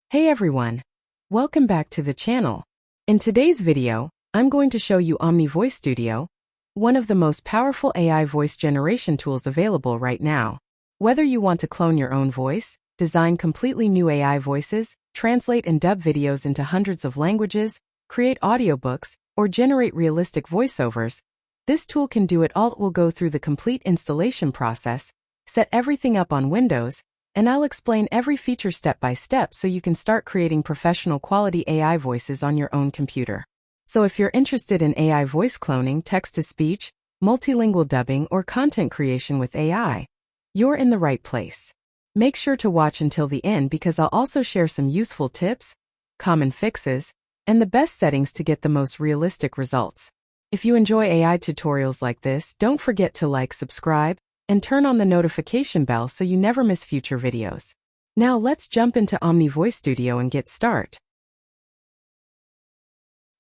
Hey everyone! Welcome back to the channel. In today's video, I'm going to show you OmniVoice Studio, one of the most powerful AI voice generation tools available right now. Whether you want to clone your own voice, design completely new AI voices, translate and dub videos into hundreds of languages, create audiobooks, or generate realistic voiceovers, this tool can do it all. It will go through the complete installation process, set everything up on Windows, and I'll explain every feature step by step so you can start creating professional quality AI voices on your own computer. So if you're interested in AI voice cloning, text-to-speech, multilingual dubbing, or content creation with AI, you're in the right place. Make sure to watch until the end because I'll also share some useful tips, common fixes, and the best settings to get the most realistic results. If you enjoy AI tutorials like this, don't forget to like, subscribe, and turn on the notification bell so you never miss future videos. Now let's jump into OmniVoice Studio and get started.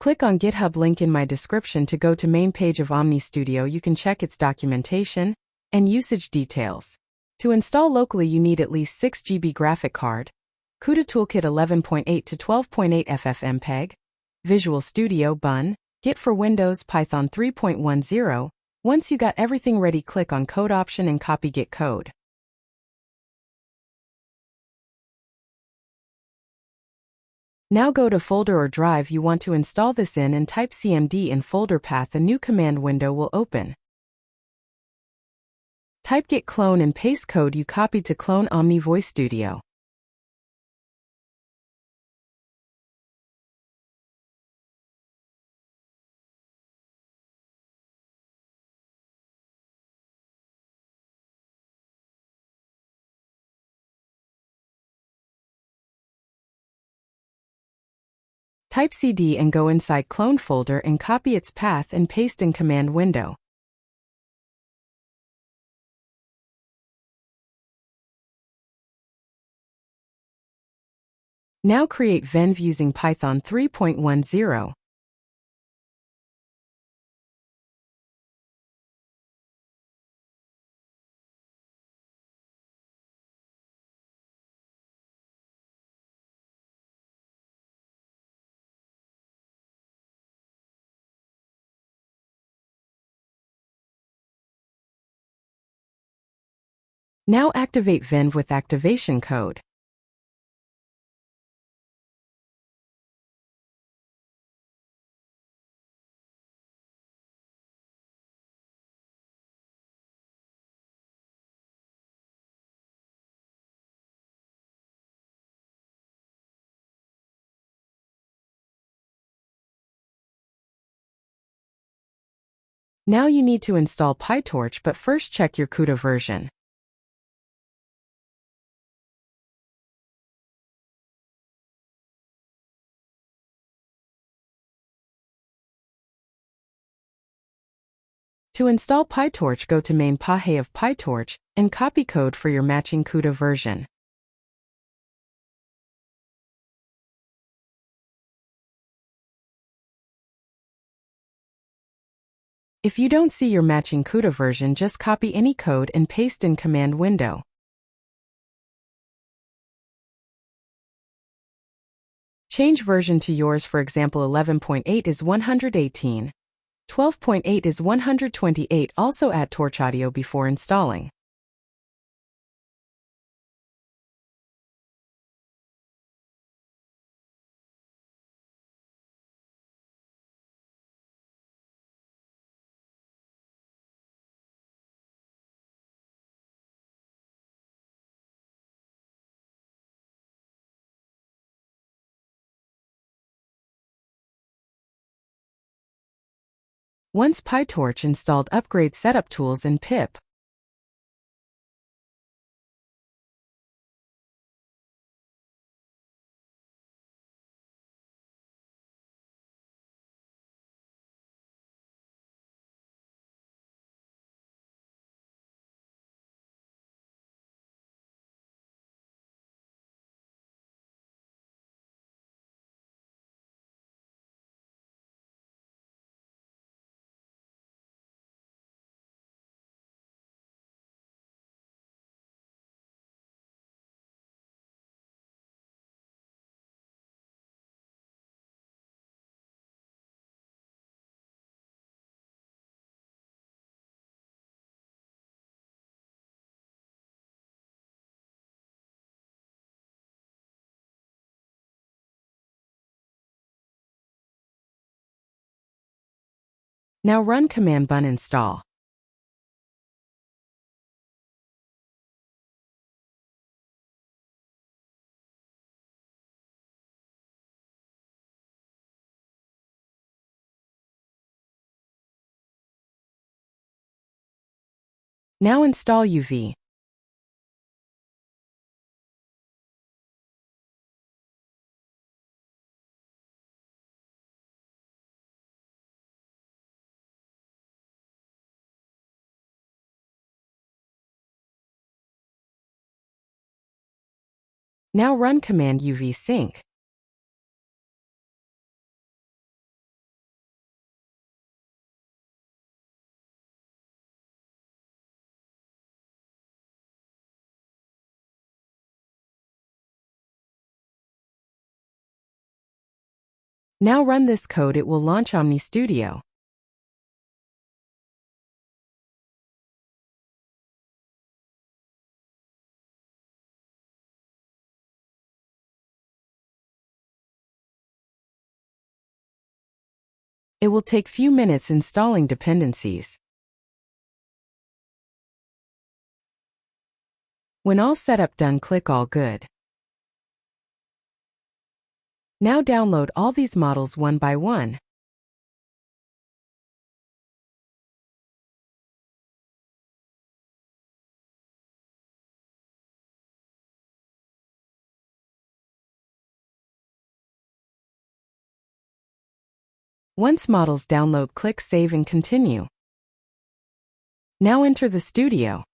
Click on GitHub link in my description to go to main page of Omni Studio. You can check its documentation and usage details. To install locally you need at least 6 GB graphic card, CUDA Toolkit 11.8 to 12.8 FFmpeg, Visual Studio Bun, Git for Windows, Python 3.10. Once you got everything ready, click on Code option and copy Git code. Now go to folder or drive you want to install this in and type cmd in folder path. A new command window will open. Type git clone and paste code you copied to clone OmniVoice Studio. Type cd and go inside clone folder and copy its path and paste in command window. Now create venv using Python 3.10. Now activate venv with activation code. Now you need to install PyTorch, but first check your CUDA version. To install PyTorch, go to main pahe of PyTorch and copy code for your matching CUDA version. If you don't see your matching CUDA version, just copy any code and paste in command window. Change version to yours. For example, 11.8 is 118. 12.8 is 128. Also add Torch Audio before installing. Once PyTorch installed, upgrade setup tools in pip. Now run command bun install. Now install UV. Now run command UV sync. Now run this code, it will launch Omni Studio. It will take few minutes installing dependencies. When all setup done, click All Good. Now download all these models one by one. Once models download, click Save and Continue. Now enter the studio.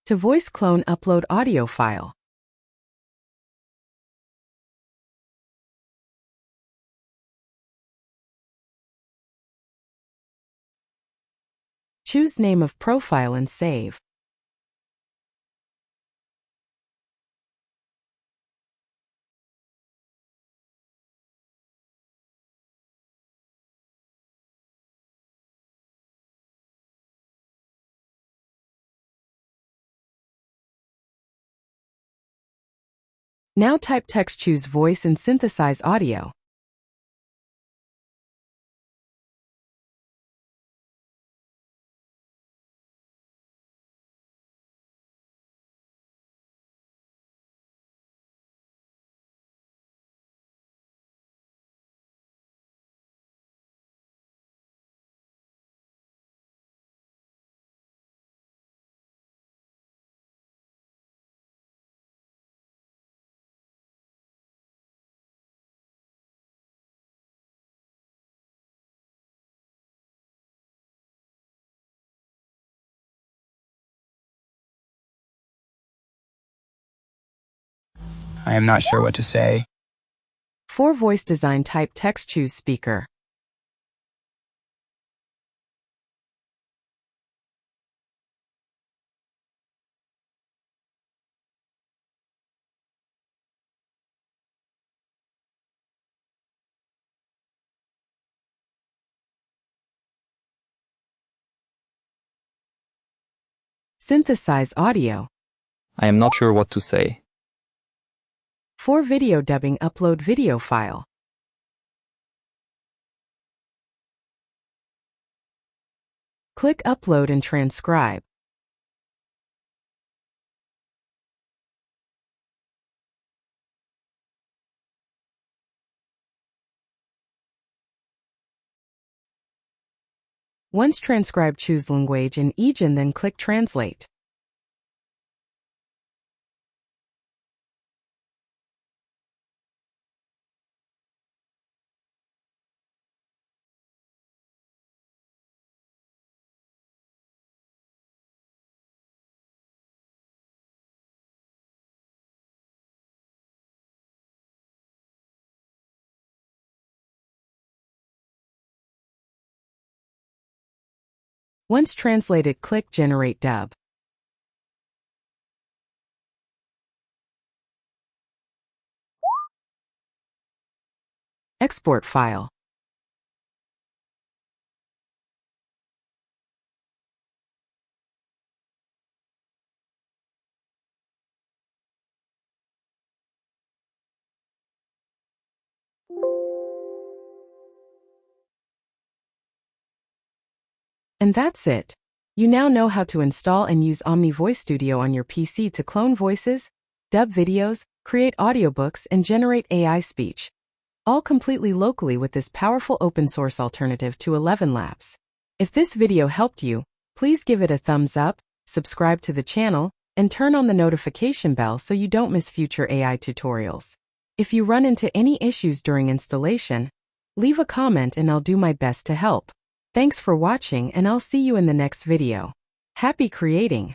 To voice clone, upload audio file. Choose name of profile and save. Now type text, choose voice and synthesize audio. I am not sure what to say. For voice design, type text, choose speaker. Synthesize audio. I am not sure what to say. For video dubbing, upload video file. Click Upload and transcribe. Once transcribed, choose language in Asian, then click Translate. Once translated, click Generate Dub. Export file. And that's it. You now know how to install and use OmniVoice Studio on your PC to clone voices, dub videos, create audiobooks, and generate AI speech. All completely locally with this powerful open source alternative to ElevenLabs. If this video helped you, please give it a thumbs up, subscribe to the channel, and turn on the notification bell so you don't miss future AI tutorials. If you run into any issues during installation, leave a comment and I'll do my best to help. Thanks for watching and I'll see you in the next video. Happy creating!